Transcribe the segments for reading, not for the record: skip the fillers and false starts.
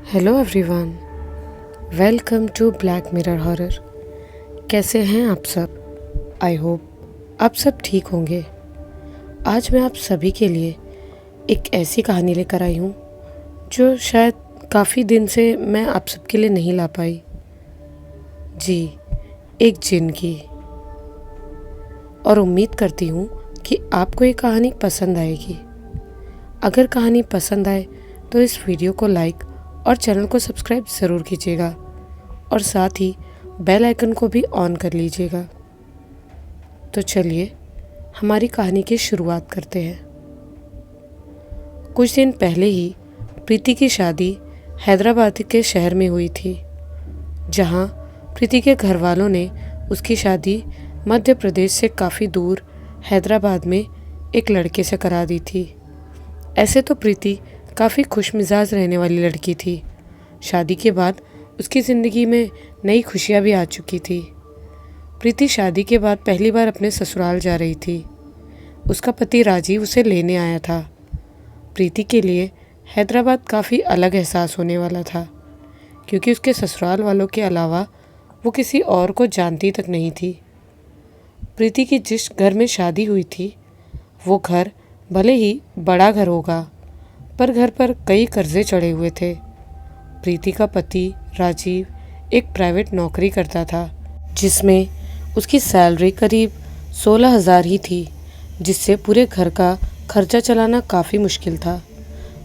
Hello everyone, welcome to black mirror horror. कैसे हैं आप सब? आई होप आप सब ठीक होंगे। आज मैं आप सभी के लिए एक ऐसी कहानी लेकर आई हूँ जो शायद काफ़ी दिन से मैं आप सब के लिए नहीं ला पाई। जी, एक जिन की। और उम्मीद करती हूँ कि आपको ये कहानी पसंद आएगी। अगर कहानी पसंद आए तो इस वीडियो को लाइक और चैनल को सब्सक्राइब ज़रूर कीजिएगा और साथ ही बेल आइकन को भी ऑन कर लीजिएगा। तो चलिए हमारी कहानी की शुरुआत करते हैं। कुछ दिन पहले ही प्रीति की शादी हैदराबाद के शहर में हुई थी, जहां प्रीति के घर वालों ने उसकी शादी मध्य प्रदेश से काफ़ी दूर हैदराबाद में एक लड़के से करा दी थी। ऐसे तो प्रीति काफ़ी खुशमिजाज रहने वाली लड़की थी। शादी के बाद उसकी ज़िंदगी में नई खुशियाँ भी आ चुकी थी। प्रीति शादी के बाद पहली बार अपने ससुराल जा रही थी। उसका पति राजीव उसे लेने आया था। प्रीति के लिए हैदराबाद काफ़ी अलग एहसास होने वाला था, क्योंकि उसके ससुराल वालों के अलावा वो किसी और को जानती तक नहीं थी। प्रीति की जिस घर में शादी हुई थी वो घर भले ही बड़ा घर होगा, पर घर पर कई कर्जे चढ़े हुए थे। प्रीति का पति राजीव एक प्राइवेट नौकरी करता था, जिसमें उसकी सैलरी करीब 16,000 ही थी, जिससे पूरे घर का खर्चा चलाना काफ़ी मुश्किल था।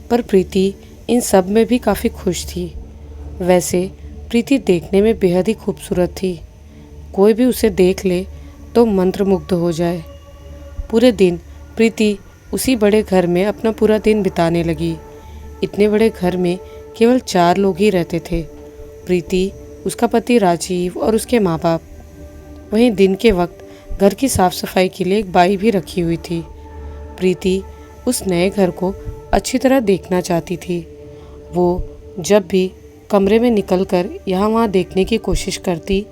पर प्रीति इन सब में भी काफ़ी खुश थी। वैसे प्रीति देखने में बेहद ही खूबसूरत थी। कोई भी उसे देख ले तो मंत्रमुग्ध हो जाए। पूरे दिन प्रीति उसी बड़े घर में अपना पूरा दिन बिताने लगी। इतने बड़े घर में केवल 4 लोग ही रहते थे, प्रीति, उसका पति राजीव और उसके माँ बाप। वहीं दिन के वक्त घर की साफ सफाई के लिए एक बाई भी रखी हुई थी। प्रीति उस नए घर को अच्छी तरह देखना चाहती थी। वो जब भी कमरे में निकलकर यहाँ वहाँ देखने की कोशिश करती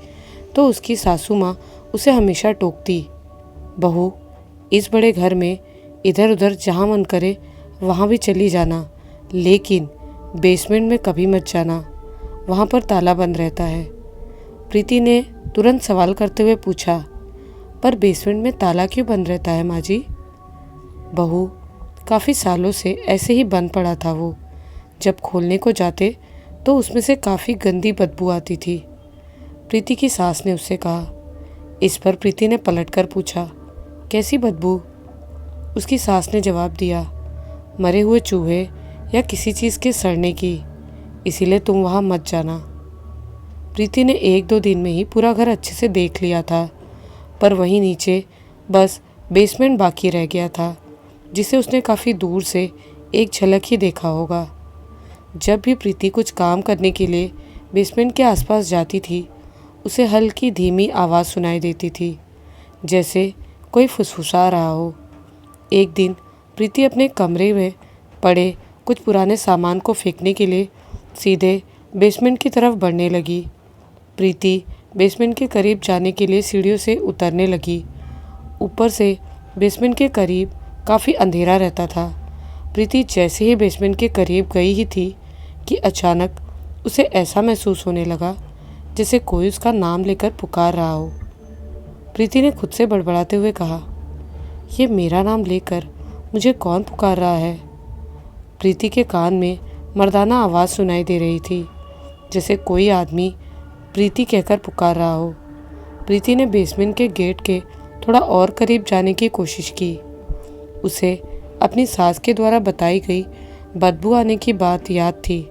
तो उसकी सासू माँ उसे हमेशा टोकती, बहू, इस बड़े घर में इधर उधर जहाँ मन करे वहाँ भी चली जाना, लेकिन बेसमेंट में कभी मत जाना, वहाँ पर ताला बंद रहता है। प्रीति ने तुरंत सवाल करते हुए पूछा, पर बेसमेंट में ताला क्यों बंद रहता है माँ जी? बहू, काफ़ी सालों से ऐसे ही बंद पड़ा था वो। जब खोलने को जाते तो उसमें से काफ़ी गंदी बदबू आती थी, प्रीति की सास ने उससे कहा। इस पर प्रीति ने पलटकर पूछा, कैसी बदबू? उसकी सास ने जवाब दिया, मरे हुए चूहे या किसी चीज़ के सड़ने की, इसीलिए तुम वहाँ मत जाना। प्रीति ने 1-2 दिन में ही पूरा घर अच्छे से देख लिया था, पर वहीं नीचे बस बेसमेंट बाकी रह गया था, जिसे उसने काफ़ी दूर से एक झलक ही देखा होगा। जब भी प्रीति कुछ काम करने के लिए बेसमेंट के आसपास जाती थी, उसे हल्की धीमी आवाज़ सुनाई देती थी, जैसे कोई फुसफुसा रहा हो। एक दिन प्रीति अपने कमरे में पड़े कुछ पुराने सामान को फेंकने के लिए सीधे बेसमेंट की तरफ बढ़ने लगी। प्रीति बेसमेंट के करीब जाने के लिए सीढ़ियों से उतरने लगी। ऊपर से बेसमेंट के करीब काफ़ी अंधेरा रहता था। प्रीति जैसे ही बेसमेंट के करीब गई ही थी कि अचानक उसे ऐसा महसूस होने लगा जैसे कोई उसका नाम लेकर पुकार रहा हो। प्रीति ने खुद से बड़बड़ाते हुए कहा, ये मेरा नाम लेकर मुझे कौन पुकार रहा है? प्रीति के कान में मर्दाना आवाज़ सुनाई दे रही थी, जैसे कोई आदमी प्रीति कहकर पुकार रहा हो। प्रीति ने बेसमेंट के गेट के थोड़ा और करीब जाने की कोशिश की। उसे अपनी सास के द्वारा बताई गई बदबू आने की बात याद थी।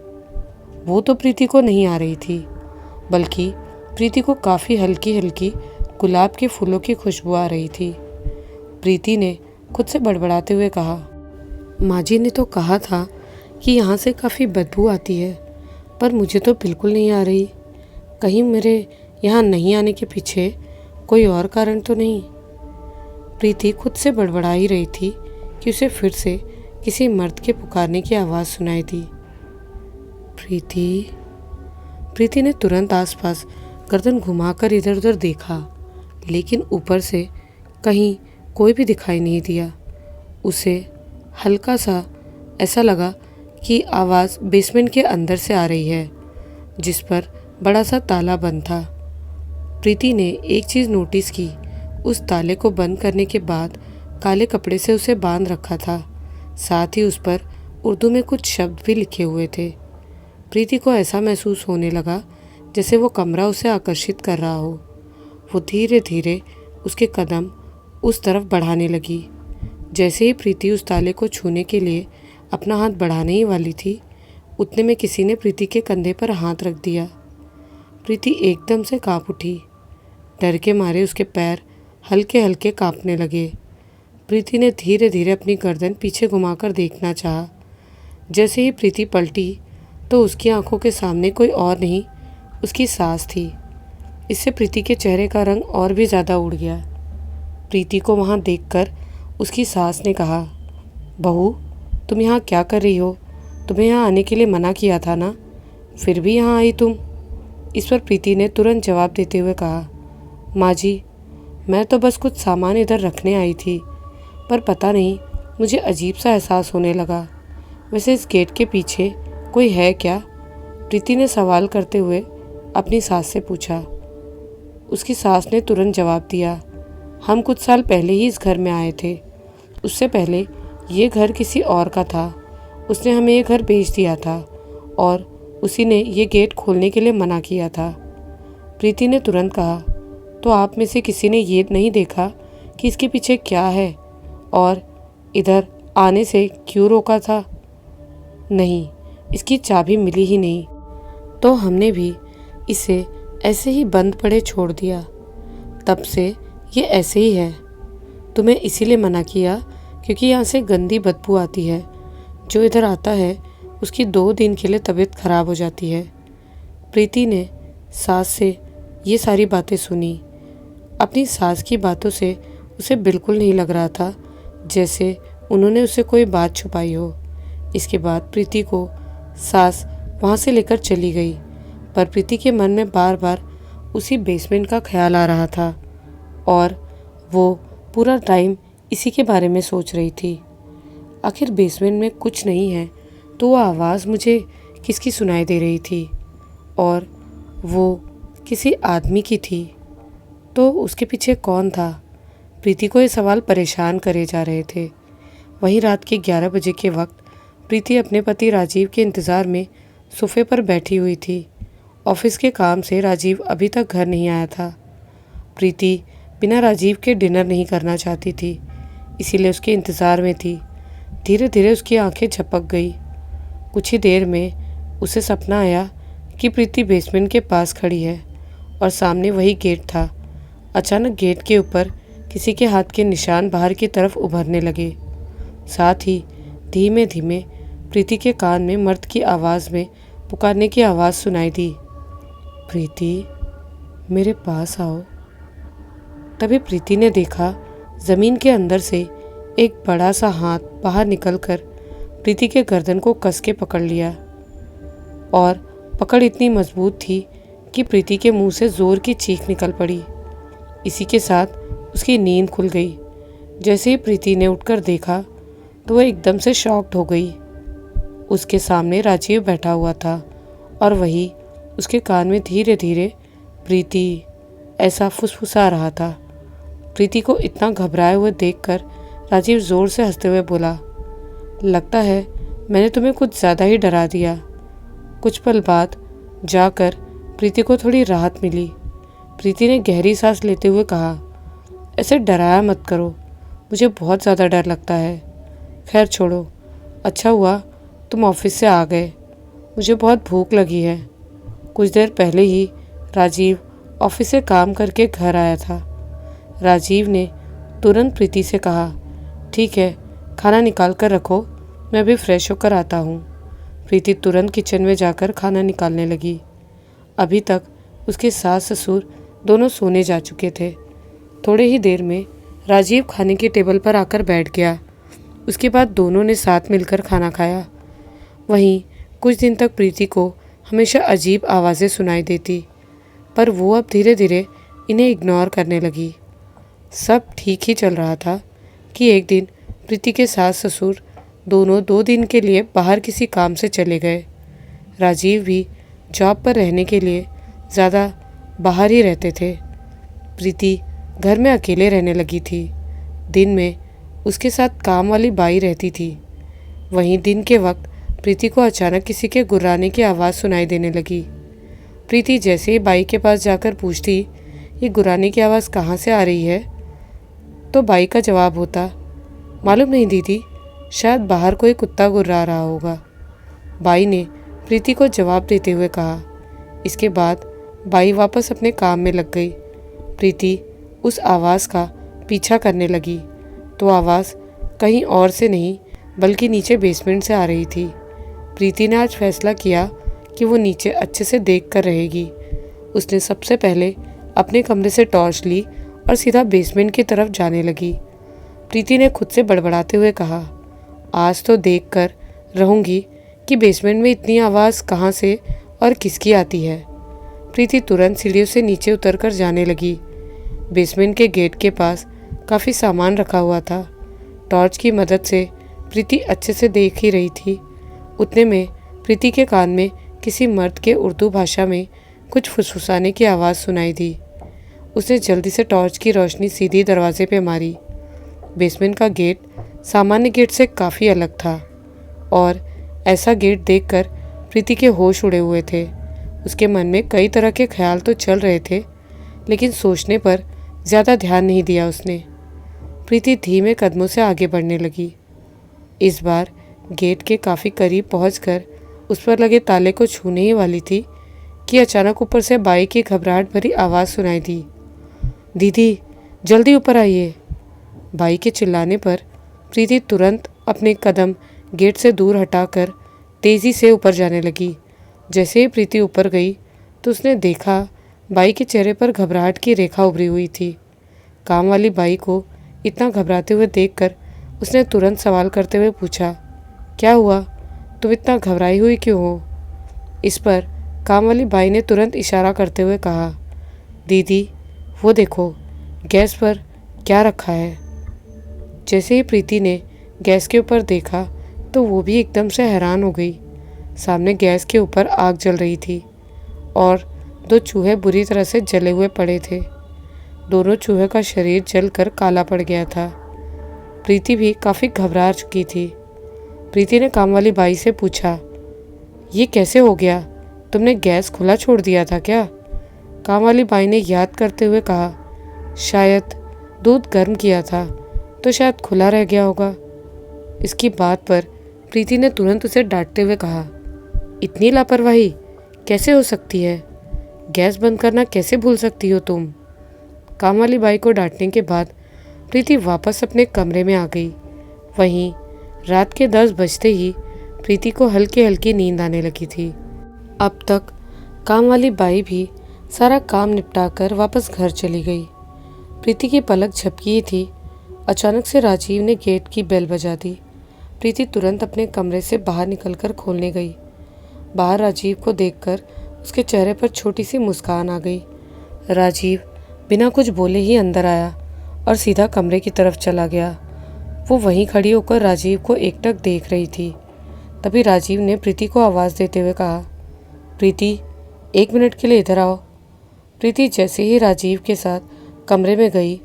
वो तो प्रीति को नहीं आ रही थी, बल्कि प्रीति को काफ़ी हल्की हल्की गुलाब के फूलों की खुशबू आ रही थी। प्रीति ने खुद से बड़बड़ाते हुए कहा, माँ जी ने तो कहा था कि यहाँ से काफ़ी बदबू आती है, पर मुझे तो बिल्कुल नहीं आ रही। कहीं मेरे यहाँ नहीं आने के पीछे कोई और कारण तो नहीं? प्रीति खुद से बड़बड़ा ही रही थी कि उसे फिर से किसी मर्द के पुकारने की आवाज़ सुनाई दी। प्रीति ने तुरंत आसपास गर्दन घुमाकर इधर उधर देखा, लेकिन ऊपर से कहीं कोई भी दिखाई नहीं दिया। उसे हल्का सा ऐसा लगा की आवाज़ बेसमेंट के अंदर से आ रही है, जिस पर बड़ा सा ताला बंद था। प्रीति ने एक चीज़ नोटिस की, उस ताले को बंद करने के बाद काले कपड़े से उसे बांध रखा था। साथ ही उस पर उर्दू में कुछ शब्द भी लिखे हुए थे। प्रीति को ऐसा महसूस होने लगा जैसे वो कमरा उसे आकर्षित कर रहा हो। वो धीरे धीरे उसके कदम उस तरफ बढ़ाने लगी। जैसे ही प्रीति उस ताले को छूने के लिए अपना हाथ बढ़ाने ही वाली थी, उतने में किसी ने प्रीति के कंधे पर हाथ रख दिया। प्रीति एकदम से कांप उठी। डर के मारे उसके पैर हल्के हल्के कांपने लगे। प्रीति ने धीरे धीरे अपनी गर्दन पीछे घुमाकर देखना चाहा। जैसे ही प्रीति पलटी तो उसकी आंखों के सामने कोई और नहीं, उसकी सास थी। इससे प्रीति के चेहरे का रंग और भी ज़्यादा उड़ गया। प्रीति को वहाँ देखकर उसकी सास ने कहा, बहू, तुम यहाँ क्या कर रही हो? तुम्हें यहाँ आने के लिए मना किया था ना, फिर भी यहाँ आई तुम? इस पर प्रीति ने तुरंत जवाब देते हुए कहा, माँ जी, मैं तो बस कुछ सामान इधर रखने आई थी, पर पता नहीं मुझे अजीब सा एहसास होने लगा। वैसे इस गेट के पीछे कोई है क्या? प्रीति ने सवाल करते हुए अपनी सास से पूछा। उसकी सास ने तुरंत जवाब दिया, हम कुछ साल पहले ही इस घर में आए थे। उससे पहले ये घर किसी और का था। उसने हमें ये घर बेच दिया था और उसी ने ये गेट खोलने के लिए मना किया था। प्रीति ने तुरंत कहा, तो आप में से किसी ने ये नहीं देखा कि इसके पीछे क्या है और इधर आने से क्यों रोका था? नहीं, इसकी चाबी मिली ही नहीं, तो हमने भी इसे ऐसे ही बंद पड़े छोड़ दिया। तब से ये ऐसे ही है। तुम्हें इसीलिए मना किया क्योंकि यहाँ से गंदी बदबू आती है। जो इधर आता है उसकी 2 दिन के लिए तबीयत खराब हो जाती है। प्रीति ने सास से ये सारी बातें सुनी। अपनी सास की बातों से उसे बिल्कुल नहीं लग रहा था जैसे उन्होंने उसे कोई बात छुपाई हो। इसके बाद प्रीति को सास वहाँ से लेकर चली गई, पर प्रीति के मन में बार बार उसी बेसमेंट का ख्याल आ रहा था और वो पूरा टाइम इसी के बारे में सोच रही थी। आखिर बेसमेंट में कुछ नहीं है तो वो आवाज़ मुझे किसकी सुनाई दे रही थी और वो किसी आदमी की थी, तो उसके पीछे कौन था? प्रीति को ये सवाल परेशान करे जा रहे थे। वहीं रात के 11 बजे के वक्त प्रीति अपने पति राजीव के इंतज़ार में सोफे पर बैठी हुई थी। ऑफिस के काम से राजीव अभी तक घर नहीं आया था। प्रीति बिना राजीव के डिनर नहीं करना चाहती थी, इसीलिए उसके इंतज़ार में थी। धीरे धीरे उसकी आंखें झपक गई। कुछ ही देर में उसे सपना आया कि प्रीति बेसमेंट के पास खड़ी है और सामने वही गेट था। अचानक गेट के ऊपर किसी के हाथ के निशान बाहर की तरफ उभरने लगे। साथ ही धीमे धीमे प्रीति के कान में मर्द की आवाज़ में पुकारने की आवाज़ सुनाई दी, प्रीति, मेरे पास आओ। तभी प्रीति ने देखा ज़मीन के अंदर से एक बड़ा सा हाथ बाहर निकलकर प्रीति के गर्दन को कस के पकड़ लिया और पकड़ इतनी मजबूत थी कि प्रीति के मुंह से ज़ोर की चीख निकल पड़ी। इसी के साथ उसकी नींद खुल गई। जैसे ही प्रीति ने उठकर देखा तो वह एकदम से शॉक्ड हो गई। उसके सामने राजीव बैठा हुआ था और वही उसके कान में धीरे धीरे प्रीति ऐसा फुसफुसा रहा था। प्रीति को इतना घबराए हुए देखकर राजीव ज़ोर से हंसते हुए बोला, लगता है मैंने तुम्हें कुछ ज़्यादा ही डरा दिया। कुछ पल बाद जाकर प्रीति को थोड़ी राहत मिली। प्रीति ने गहरी सांस लेते हुए कहा, ऐसे डराया मत करो, मुझे बहुत ज़्यादा डर लगता है। खैर छोड़ो, अच्छा हुआ तुम ऑफिस से आ गए, मुझे बहुत भूख लगी है। कुछ देर पहले ही राजीव ऑफिस से काम करके घर आया था। राजीव ने तुरंत प्रीति से कहा, ठीक है, खाना निकाल कर रखो, मैं अभी फ्रेश होकर आता हूँ। प्रीति तुरंत किचन में जाकर खाना निकालने लगी। अभी तक उसके सास ससुर दोनों सोने जा चुके थे। थोड़े ही देर में राजीव खाने की टेबल पर आकर बैठ गया। उसके बाद दोनों ने साथ मिलकर खाना खाया। वहीं कुछ दिन तक प्रीति को हमेशा अजीब आवाज़ें सुनाई देती, पर वो अब धीरे धीरे इन्हें इग्नोर करने लगी। सब ठीक ही चल रहा था कि एक दिन प्रीति के सास ससुर दोनों 2 दिन के लिए बाहर किसी काम से चले गए। राजीव भी जॉब पर रहने के लिए ज़्यादा बाहर ही रहते थे। प्रीति घर में अकेले रहने लगी थी। दिन में उसके साथ काम वाली बाई रहती थी। वहीं दिन के वक्त प्रीति को अचानक किसी के गुर्राने की आवाज़ सुनाई देने लगी। प्रीति जैसे ही बाई के पास जाकर पूछती, ये गुर्राने की आवाज़ कहाँ से आ रही है, तो बाई का जवाब होता, मालूम नहीं दीदी, शायद बाहर कोई कुत्ता गुर्रा रहा होगा। बाई ने प्रीति को जवाब देते हुए कहा। इसके बाद बाई वापस अपने काम में लग गई। प्रीति उस आवाज़ का पीछा करने लगी तो आवाज़ कहीं और से नहीं बल्कि नीचे बेसमेंट से आ रही थी। प्रीति ने आज फैसला किया कि वो नीचे अच्छे से देख कर रहेगी। उसने सबसे पहले अपने कमरे से टॉर्च ली और सीधा बेसमेंट की तरफ जाने लगी। प्रीति ने खुद से बड़बड़ाते हुए कहा, आज तो देख कर रहूँगी कि बेसमेंट में इतनी आवाज़ कहाँ से और किसकी आती है। प्रीति तुरंत सीढ़ियों से नीचे उतरकर जाने लगी। बेसमेंट के गेट के पास काफ़ी सामान रखा हुआ था। टॉर्च की मदद से प्रीति अच्छे से देख ही रही थी। उतने में प्रीति के कान में किसी मर्द के उर्दू भाषा में कुछ फुसफुसाने की आवाज़ सुनाई दी। उसने जल्दी से टॉर्च की रोशनी सीधी दरवाजे पे मारी। बेसमेंट का गेट सामान्य गेट से काफ़ी अलग था और ऐसा गेट देखकर प्रीति के होश उड़े हुए थे। उसके मन में कई तरह के ख्याल तो चल रहे थे, लेकिन सोचने पर ज़्यादा ध्यान नहीं दिया उसने। प्रीति धीमे कदमों से आगे बढ़ने लगी। इस बार गेट के काफ़ी करीब पहुंचकर उस पर लगे ताले को छूने ही वाली थी कि अचानक ऊपर से बाई की घबराहट भरी आवाज़ सुनाई दी, दीदी जल्दी ऊपर आइए। बाई के चिल्लाने पर प्रीति तुरंत अपने कदम गेट से दूर हटाकर तेज़ी से ऊपर जाने लगी। जैसे ही प्रीति ऊपर गई तो उसने देखा बाई के चेहरे पर घबराहट की रेखा उभरी हुई थी। काम वाली बाई को इतना घबराते हुए देखकर उसने तुरंत सवाल करते हुए पूछा, क्या हुआ, तुम इतना घबराई हुई क्यों हो? इस पर काम वाली बाई ने तुरंत इशारा करते हुए कहा, दीदी वो देखो गैस पर क्या रखा है। जैसे ही प्रीति ने गैस के ऊपर देखा तो वो भी एकदम से हैरान हो गई। सामने गैस के ऊपर आग जल रही थी और 2 चूहे बुरी तरह से जले हुए पड़े थे। दोनों चूहे का शरीर जलकर काला पड़ गया था। प्रीति भी काफ़ी घबरा चुकी थी। प्रीति ने काम वाली बाई से पूछा, ये कैसे हो गया, तुमने गैस खुला छोड़ दिया था क्या? काम वाली बाई ने याद करते हुए कहा, शायद दूध गर्म किया था तो शायद खुला रह गया होगा। इसकी बात पर प्रीति ने तुरंत उसे डांटते हुए कहा, इतनी लापरवाही कैसे हो सकती है? गैस बंद करना कैसे भूल सकती हो तुम? काम वाली बाई को डांटने के बाद प्रीति वापस अपने कमरे में आ गई। वहीं रात के 10 बजते ही प्रीति को हल्की हल्की नींद आने लगी थी। अब तक काम वाली बाई भी सारा काम निपटाकर वापस घर चली गई। प्रीति की पलक झपकी ही थी, अचानक से राजीव ने गेट की बेल बजा दी। प्रीति तुरंत अपने कमरे से बाहर निकलकर खोलने गई। बाहर राजीव को देखकर उसके चेहरे पर छोटी सी मुस्कान आ गई। राजीव बिना कुछ बोले ही अंदर आया और सीधा कमरे की तरफ चला गया। वो वहीं खड़ी होकर राजीव को एकटक देख रही थी। तभी राजीव ने प्रीति को आवाज़ देते हुए कहा, प्रीति 1 मिनट के लिए इधर आओ। प्रीति जैसे ही राजीव के साथ कमरे में गई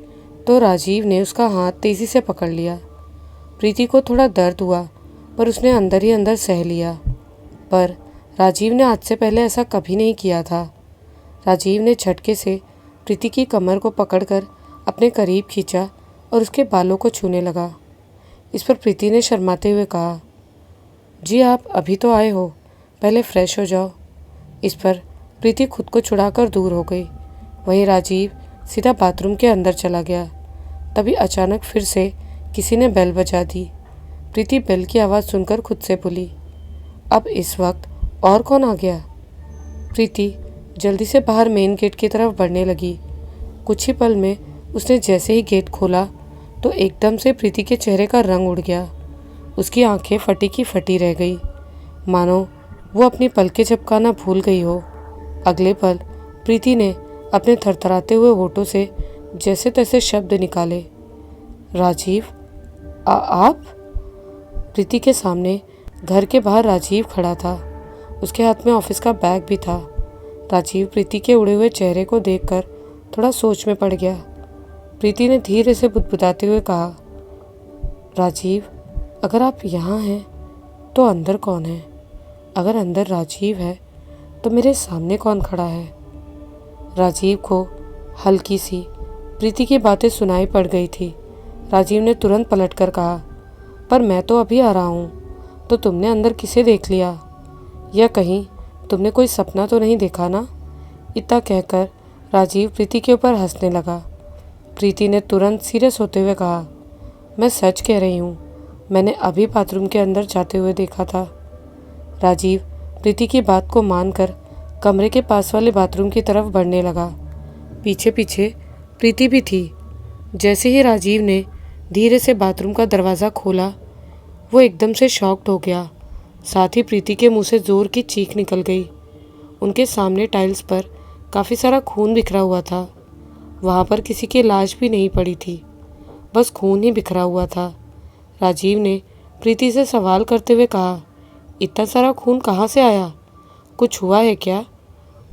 तो राजीव ने उसका हाथ तेज़ी से पकड़ लिया। प्रीति को थोड़ा दर्द हुआ पर उसने अंदर ही अंदर सह लिया। पर राजीव ने आज से पहले ऐसा कभी नहीं किया था। राजीव ने झटके से प्रीति की कमर को पकड़कर अपने करीब खींचा और उसके बालों को छूने लगा। इस पर प्रीति ने शर्माते हुए कहा, जी आप अभी तो आए हो, पहले फ्रेश हो जाओ। इस पर प्रीति खुद को छुड़ाकर दूर हो गई। वहीं राजीव सीधा बाथरूम के अंदर चला गया। तभी अचानक फिर से किसी ने बेल बजा दी। प्रीति बेल की आवाज़ सुनकर खुद से बोली, अब इस वक्त और कौन आ गया? प्रीति जल्दी से बाहर मेन गेट की तरफ बढ़ने लगी। कुछ ही पल में उसने जैसे ही गेट खोला तो एकदम से प्रीति के चेहरे का रंग उड़ गया। उसकी आंखें फटी की फटी रह गई, मानो वो अपनी पलकें झपकाना भूल गई हो। अगले पल प्रीति ने अपने थरथराते हुए होठों से जैसे तैसे शब्द निकाले, राजीव आप? प्रीति के सामने घर के बाहर राजीव खड़ा था। उसके हाथ में ऑफिस का बैग भी था। राजीव प्रीति के उड़े हुए चेहरे को देखकर थोड़ा सोच में पड़ गया। प्रीति ने धीरे से बुदबुदाते हुए कहा, राजीव, अगर आप यहाँ हैं तो अंदर कौन है? अगर अंदर राजीव है तो मेरे सामने कौन खड़ा है? राजीव को हल्की सी प्रीति की बातें सुनाई पड़ गई थी। राजीव ने तुरंत पलटकर कहा, पर मैं तो अभी आ रहा हूँ, तो तुमने अंदर किसे देख लिया? या कहीं तुमने कोई सपना तो नहीं देखा ना? इतना कहकर राजीव प्रीति के ऊपर हंसने लगा। प्रीति ने तुरंत सीरियस होते हुए कहा, मैं सच कह रही हूँ, मैंने अभी बाथरूम के अंदर जाते हुए देखा था। राजीव प्रीति की बात को मानकर कमरे के पास वाले बाथरूम की तरफ बढ़ने लगा। पीछे पीछे प्रीति भी थी। जैसे ही राजीव ने धीरे से बाथरूम का दरवाज़ा खोला, वो एकदम से शॉक्ड हो गया। साथ ही प्रीति के मुंह से ज़ोर की चीख निकल गई। उनके सामने टाइल्स पर काफ़ी सारा खून बिखरा हुआ था। वहाँ पर किसी की लाश भी नहीं पड़ी थी, बस खून ही बिखरा हुआ था। राजीव ने प्रीति से सवाल करते हुए कहा, इतना सारा खून कहाँ से आया? कुछ हुआ है क्या?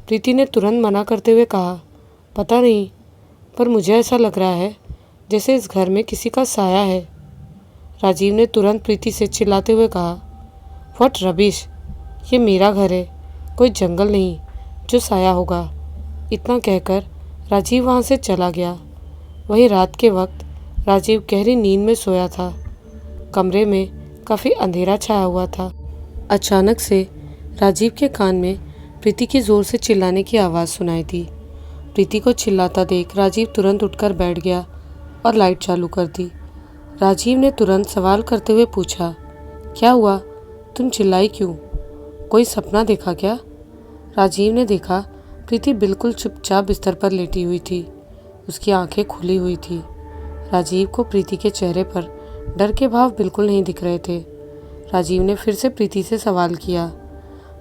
प्रीति ने तुरंत मना करते हुए कहा, पता नहीं, पर मुझे ऐसा लग रहा है जैसे इस घर में किसी का साया है। राजीव ने तुरंत प्रीति से चिल्लाते हुए कहा, व्हाट रबिश, ये मेरा घर है, कोई जंगल नहीं जो साया होगा। इतना कहकर राजीव वहाँ से चला गया। वहीं रात के वक्त राजीव गहरी नींद में सोया था। कमरे में काफ़ी अंधेरा छाया हुआ था। अचानक से राजीव के कान में प्रीति की ज़ोर से चिल्लाने की आवाज़ सुनाई दी। प्रीति को चिल्लाता देख राजीव तुरंत उठकर बैठ गया और लाइट चालू कर दी। राजीव ने तुरंत सवाल करते हुए पूछा, क्या हुआ? तुम चिल्लाई क्यों? कोई सपना देखा क्या? राजीव ने देखा प्रीति बिल्कुल चुपचाप बिस्तर पर लेटी हुई थी। उसकी आंखें खुली हुई थी। राजीव को प्रीति के चेहरे पर डर के भाव बिल्कुल नहीं दिख रहे थे। राजीव ने फिर से प्रीति से सवाल किया,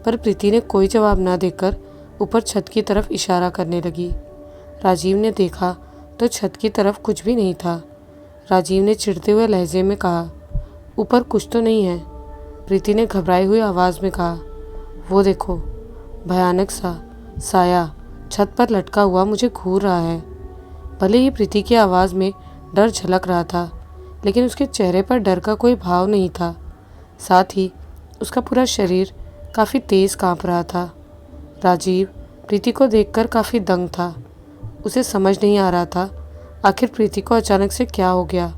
पर प्रीति ने कोई जवाब ना देकर ऊपर छत की तरफ इशारा करने लगी। राजीव ने देखा तो छत की तरफ कुछ भी नहीं था। राजीव ने चिढ़ते हुए लहजे में कहा, ऊपर कुछ तो नहीं है? प्रीति ने घबराई हुई आवाज़ में कहा, वो देखो, भयानक सा साया छत पर लटका हुआ मुझे घूर रहा है। भले ही प्रीति की आवाज़ में डर झलक रहा था, लेकिन उसके चेहरे पर डर का कोई भाव नहीं था। साथ ही उसका पूरा शरीर काफ़ी तेज़ कांप रहा था। राजीव प्रीति को देखकर काफ़ी दंग था। उसे समझ नहीं आ रहा था आखिर प्रीति को अचानक से क्या हो गया।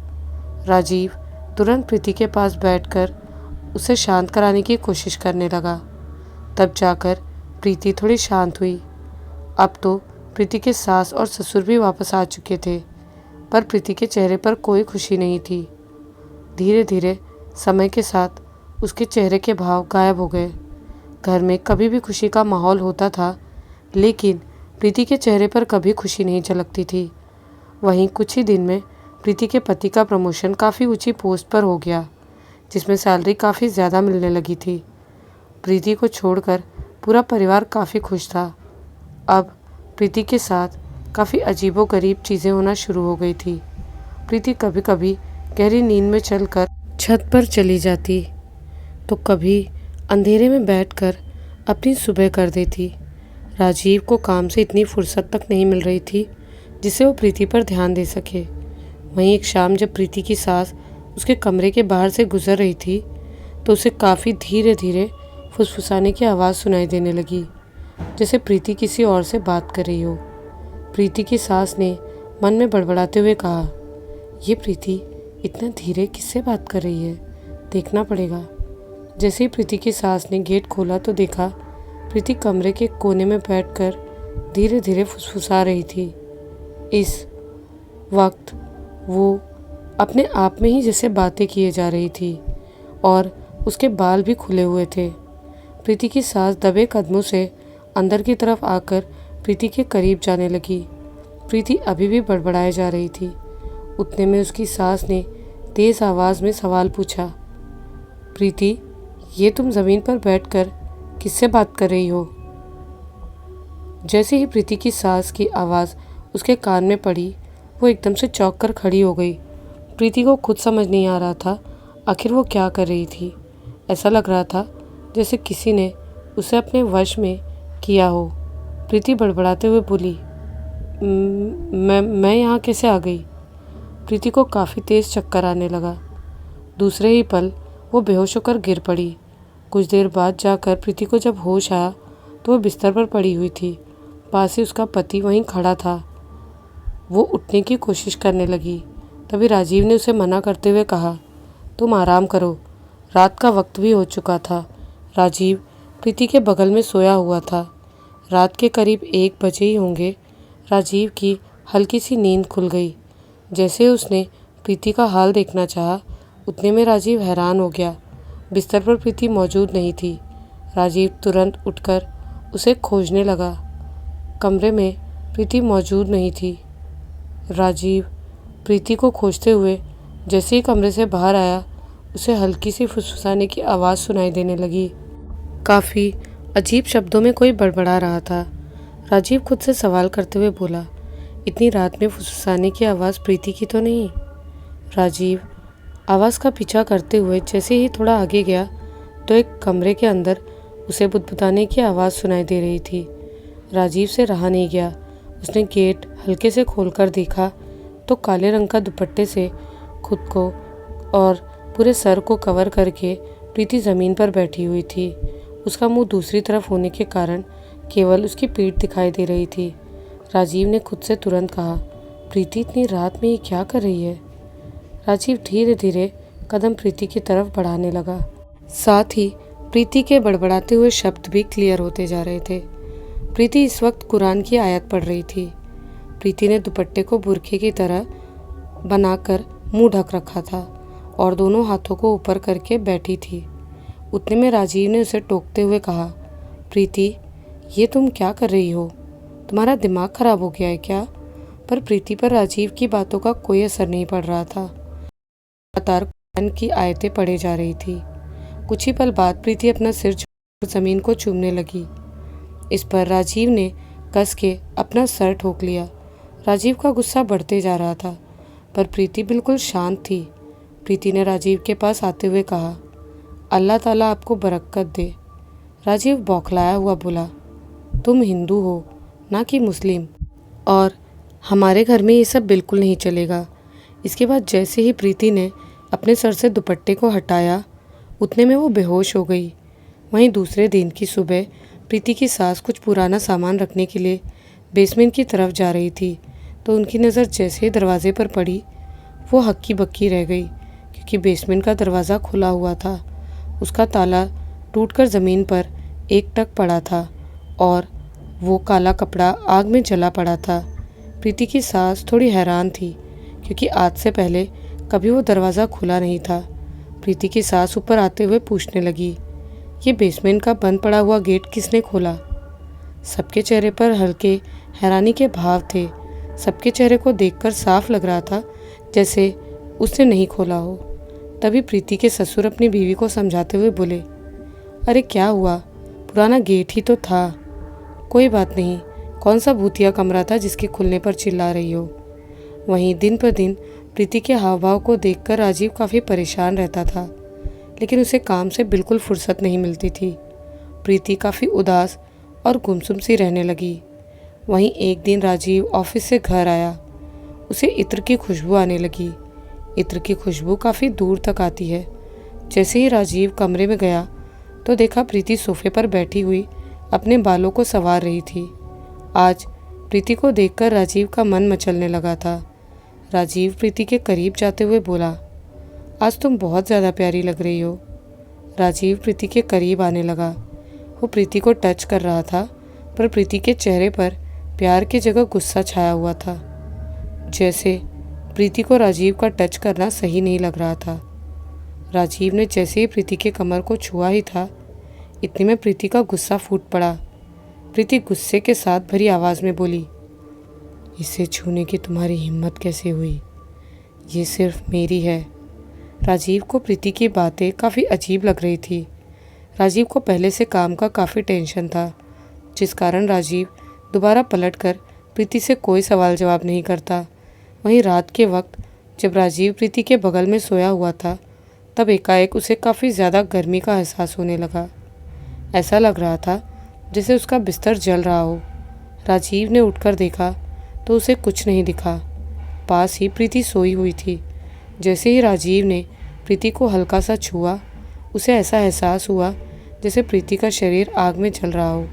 राजीव तुरंत प्रीति के पास बैठकर उसे शांत कराने की कोशिश करने लगा। तब जाकर प्रीति थोड़ी शांत हुई। अब तो प्रीति के सास और ससुर भी वापस आ चुके थे, पर प्रीति के चेहरे पर कोई खुशी नहीं थी। धीरे धीरे समय के साथ उसके चेहरे के भाव गायब हो गए। घर में कभी भी खुशी का माहौल होता था, लेकिन प्रीति के चेहरे पर कभी खुशी नहीं झलकती थी। वहीं कुछ ही दिन में प्रीति के पति का प्रमोशन काफ़ी ऊंची पोस्ट पर हो गया, जिसमें सैलरी काफ़ी ज़्यादा मिलने लगी थी। प्रीति को छोड़कर पूरा परिवार काफ़ी खुश था। अब प्रीति के साथ काफ़ी अजीबोगरीब चीज़ें होना शुरू हो गई थी। प्रीति कभी कभी गहरी नींद में चलकर छत पर चली जाती, तो कभी अंधेरे में बैठकर अपनी सुबह कर देती। राजीव को काम से इतनी फुर्सत तक नहीं मिल रही थी जिससे वो प्रीति पर ध्यान दे सके। वहीं एक शाम जब प्रीति की सास उसके कमरे के बाहर से गुजर रही थी, तो उसे काफ़ी धीरे धीरे फुसफुसाने की आवाज़ सुनाई देने लगी, जैसे प्रीति किसी और से बात कर रही हो। प्रीति की सास ने मन में बड़बड़ाते हुए कहा, ये प्रीति इतना धीरे किससे बात कर रही है? देखना पड़ेगा। जैसे ही प्रीति की सास ने गेट खोला तो देखा प्रीति कमरे के कोने में बैठकर धीरे धीरे फुसफुसा रही थी। इस वक्त वो अपने आप में ही जैसे बातें किए जा रही थी और उसके बाल भी खुले हुए थे। प्रीति की सास दबे कदमों से अंदर की तरफ आकर प्रीति के करीब जाने लगी। प्रीति अभी भी बड़बड़ाए जा रही थी। उतने में उसकी सास ने तेज़ आवाज़ में सवाल पूछा, प्रीति, ये तुम ज़मीन पर बैठकर किससे बात कर रही हो? जैसे ही प्रीति की सास की आवाज़ उसके कान में पड़ी, वो एकदम से चौंक कर खड़ी हो गई। प्रीति को खुद समझ नहीं आ रहा था आखिर वो क्या कर रही थी? ऐसा लग रहा था जैसे किसी ने उसे अपने वश में किया हो। प्रीति बड़बड़ाते हुए बोली, मैं यहाँ कैसे आ गई?" प्रीति को काफ़ी तेज़ चक्कर आने लगा। दूसरे ही पल वो बेहोश होकर गिर पड़ी। कुछ देर बाद जाकर प्रीति को जब होश आया तो वो बिस्तर पर पड़ी हुई थी। पास ही उसका पति वहीं खड़ा था। वो उठने की कोशिश करने लगी। तभी राजीव ने उसे मना करते हुए कहा, "तुम आराम करो, रात का वक्त भी हो चुका था।" राजीव प्रीति के बगल में सोया हुआ था। रात के करीब 1 बजे ही होंगे। राजीव की हल्की सी नींद खुल गई। जैसे उसने प्रीति का हाल देखना चाहा, उतने में राजीव हैरान हो गया। बिस्तर पर प्रीति मौजूद नहीं थी। राजीव तुरंत उठकर उसे खोजने लगा। कमरे में प्रीति मौजूद नहीं थी। राजीव प्रीति को खोजते हुए जैसे ही कमरे से बाहर आया, उसे हल्की सी फुसफुसाने की आवाज़ सुनाई देने लगी। काफ़ी अजीब शब्दों में कोई बड़बड़ा रहा था। राजीव खुद से सवाल करते हुए बोला, "इतनी रात में फुसफुसाने की आवाज़ प्रीति की तो नहीं?" राजीव आवाज़ का पीछा करते हुए जैसे ही थोड़ा आगे गया तो एक कमरे के अंदर उसे बुदबुदाने की आवाज़ सुनाई दे रही थी। राजीव से रहा नहीं गया। उसने गेट हल्के से खोलकर देखा तो काले रंग का दुपट्टे से खुद को और पूरे सर को कवर करके प्रीति ज़मीन पर बैठी हुई थी। उसका मुंह दूसरी तरफ होने के कारण केवल उसकी पीठ दिखाई दे रही थी। राजीव ने खुद से तुरंत कहा, "प्रीति इतनी रात में ये क्या कर रही है?" राजीव धीरे धीरे कदम प्रीति की तरफ बढ़ाने लगा। साथ ही प्रीति के बड़बड़ाते हुए शब्द भी क्लियर होते जा रहे थे। प्रीति इस वक्त कुरान की आयत पढ़ रही थी। प्रीति ने दुपट्टे को बुर्के की तरह बनाकर मुंह ढक रखा था और दोनों हाथों को ऊपर करके बैठी थी। उतने में राजीव ने उसे टोकते हुए कहा, "प्रीति, ये तुम क्या कर रही हो? तुम्हारा दिमाग खराब हो गया है क्या?" पर प्रीति पर राजीव की बातों का कोई असर नहीं पड़ रहा था। लगातार कुरान की आयतें पढ़े जा रही थी। कुछ ही पल बाद प्रीति अपना सिर झुकाकर जमीन को चूमने लगी। इस पर राजीव ने कस के अपना सर ठोक लिया। राजीव का गुस्सा बढ़ते जा रहा था, पर प्रीति बिल्कुल शांत थी। प्रीति ने राजीव के पास आते हुए कहा, "अल्लाह ताला आपको बरकत दे।" राजीव बौखलाया हुआ बोला, "तुम हिंदू हो, ना कि मुस्लिम, और हमारे घर में ये सब बिल्कुल नहीं चलेगा।" इसके बाद जैसे ही प्रीति ने अपने सर से दुपट्टे को हटाया, उतने में वो बेहोश हो गई। वहीं दूसरे दिन की सुबह प्रीति की सास कुछ पुराना सामान रखने के लिए बेसमेंट की तरफ जा रही थी तो उनकी नज़र जैसे ही दरवाजे पर पड़ी, वो हक्की बक्की रह गई, क्योंकि बेसमेंट का दरवाज़ा खुला हुआ था। उसका ताला टूटकर ज़मीन पर एक टक पड़ा था और वो काला कपड़ा आग में जला पड़ा था। प्रीति की सास थोड़ी हैरान थी, क्योंकि आज से पहले कभी वो दरवाज़ा खुला नहीं था। प्रीति की सास ऊपर आते हुए पूछने लगी, "ये बेसमेंट का बंद पड़ा हुआ गेट किसने खोला?" सबके चेहरे पर हल्के हैरानी के भाव थे। सबके चेहरे को देखकर साफ लग रहा था जैसे उसने नहीं खोला हो। तभी प्रीति के ससुर अपनी बीवी को समझाते हुए बोले, "अरे क्या हुआ, पुराना गेट ही तो था। कोई बात नहीं, कौन सा भूतिया कमरा था जिसके खुलने पर चिल्ला रही हो?" वहीं दिन पर दिन प्रीति के हाव भाव को देखकर राजीव काफ़ी परेशान रहता था, लेकिन उसे काम से बिल्कुल फुर्सत नहीं मिलती थी। प्रीति काफ़ी उदास और गुमसुम सी रहने लगी। वहीं एक दिन राजीव ऑफिस से घर आया। उसे इत्र की खुशबू आने लगी। इत्र की खुशबू काफ़ी दूर तक आती है। जैसे ही राजीव कमरे में गया तो देखा प्रीति सोफे पर बैठी हुई अपने बालों को संवार रही थी। आज प्रीति को देखकर राजीव का मन मचलने लगा था। राजीव प्रीति के करीब जाते हुए बोला, "आज तुम बहुत ज़्यादा प्यारी लग रही हो।" राजीव प्रीति के करीब आने लगा। वो प्रीति को टच कर रहा था, पर प्रीति के चेहरे पर प्यार की जगह गुस्सा छाया हुआ था। जैसे प्रीति को राजीव का टच करना सही नहीं लग रहा था। राजीव ने जैसे ही प्रीति के कमर को छुआ ही था, इतने में प्रीति का गुस्सा फूट पड़ा। प्रीति गुस्से के साथ भरी आवाज़ में बोली, "इसे छूने की तुम्हारी हिम्मत कैसे हुई? ये सिर्फ मेरी है।" राजीव को प्रीति की बातें काफ़ी अजीब लग रही थी। राजीव को पहले से काम का काफ़ी टेंशन था, जिस कारण राजीव दोबारा पलटकर प्रीति से कोई सवाल जवाब नहीं करता। वहीं रात के वक्त जब राजीव प्रीति के बगल में सोया हुआ था, तब एकाएक उसे काफ़ी ज़्यादा गर्मी का एहसास होने लगा। ऐसा लग रहा था जैसे उसका बिस्तर जल रहा हो। राजीव ने उठकर देखा तो उसे कुछ नहीं दिखा। पास ही प्रीति सोई हुई थी। जैसे ही राजीव ने प्रीति को हल्का सा छुआ, उसे ऐसा एहसास हुआ जैसे प्रीति का शरीर आग में जल रहा हो।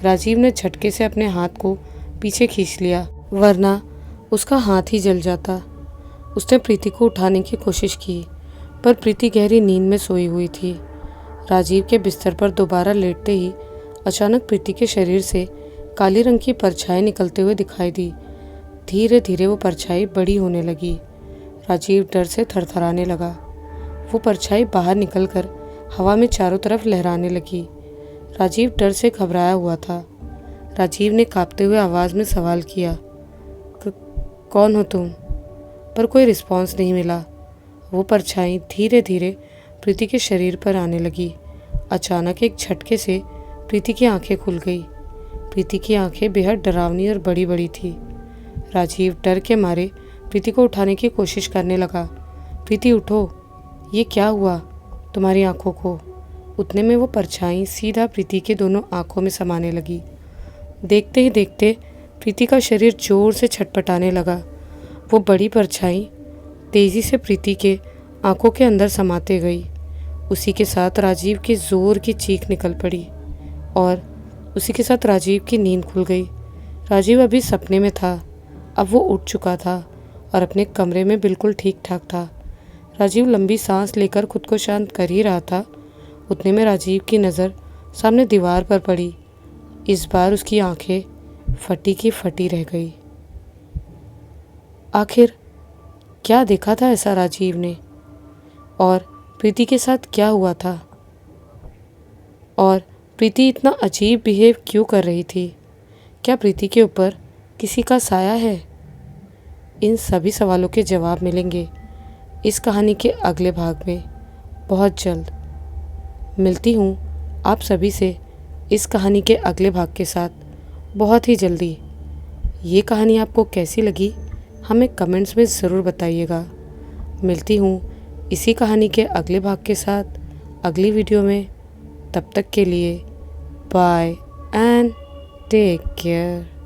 राजीव ने झटके से अपने हाथ को पीछे खींच लिया, वरना उसका हाथ ही जल जाता। उसने प्रीति को उठाने की कोशिश की, पर प्रीति गहरी नींद में सोई हुई थी। राजीव के बिस्तर पर दोबारा लेटते ही अचानक प्रीति के शरीर से काली रंग की परछाई निकलते हुए दिखाई दी। धीरे धीरे वो परछाई बड़ी होने लगी। राजीव डर से थरथराने लगा। वो परछाई बाहर निकलकर हवा में चारों तरफ लहराने लगी। राजीव डर से घबराया हुआ था। राजीव ने कांपते हुए आवाज़ में सवाल किया, कौन हो तुम? पर कोई रिस्पॉन्स नहीं मिला। वो परछाई धीरे धीरे प्रीति के शरीर पर आने लगी। अचानक एक झटके से प्रीति की आंखें खुल गई। प्रीति की आंखें बेहद डरावनी और बड़ी बड़ी थी। राजीव डर के मारे प्रीति को उठाने की कोशिश करने लगा। प्रीति उठो, ये क्या हुआ तुम्हारी आंखों को? उतने में वो परछाई सीधा प्रीति के दोनों आंखों में समाने लगी। देखते ही देखते प्रीति का शरीर जोर से छटपटाने लगा। वो बड़ी परछाई तेज़ी से प्रीति के आंखों के अंदर समाते गई। उसी के साथ राजीव की ज़ोर की चीख निकल पड़ी और उसी के साथ राजीव की नींद खुल गई। राजीव अभी सपने में था, अब वो उठ चुका था और अपने कमरे में बिल्कुल ठीक ठाक था। राजीव लंबी सांस लेकर खुद को शांत कर ही रहा था, उतने में राजीव की नज़र सामने दीवार पर पड़ी। इस बार उसकी आंखें फटी की फटी रह गई। आखिर क्या देखा था ऐसा राजीव ने? और प्रीति के साथ क्या हुआ था? और प्रीति इतना अजीब बिहेव क्यों कर रही थी? क्या प्रीति के ऊपर किसी का साया है? इन सभी सवालों के जवाब मिलेंगे इस कहानी के अगले भाग में बहुत जल्द। मिलती हूँ आप सभी से इस कहानी के अगले भाग के साथ बहुत ही जल्दी। ये कहानी आपको कैसी लगी हमें कमेंट्स में ज़रूर बताइएगा। मिलती हूँ इसी कहानी के अगले भाग के साथ अगली वीडियो में। तब तक के लिए बाय एंड टेक केयर।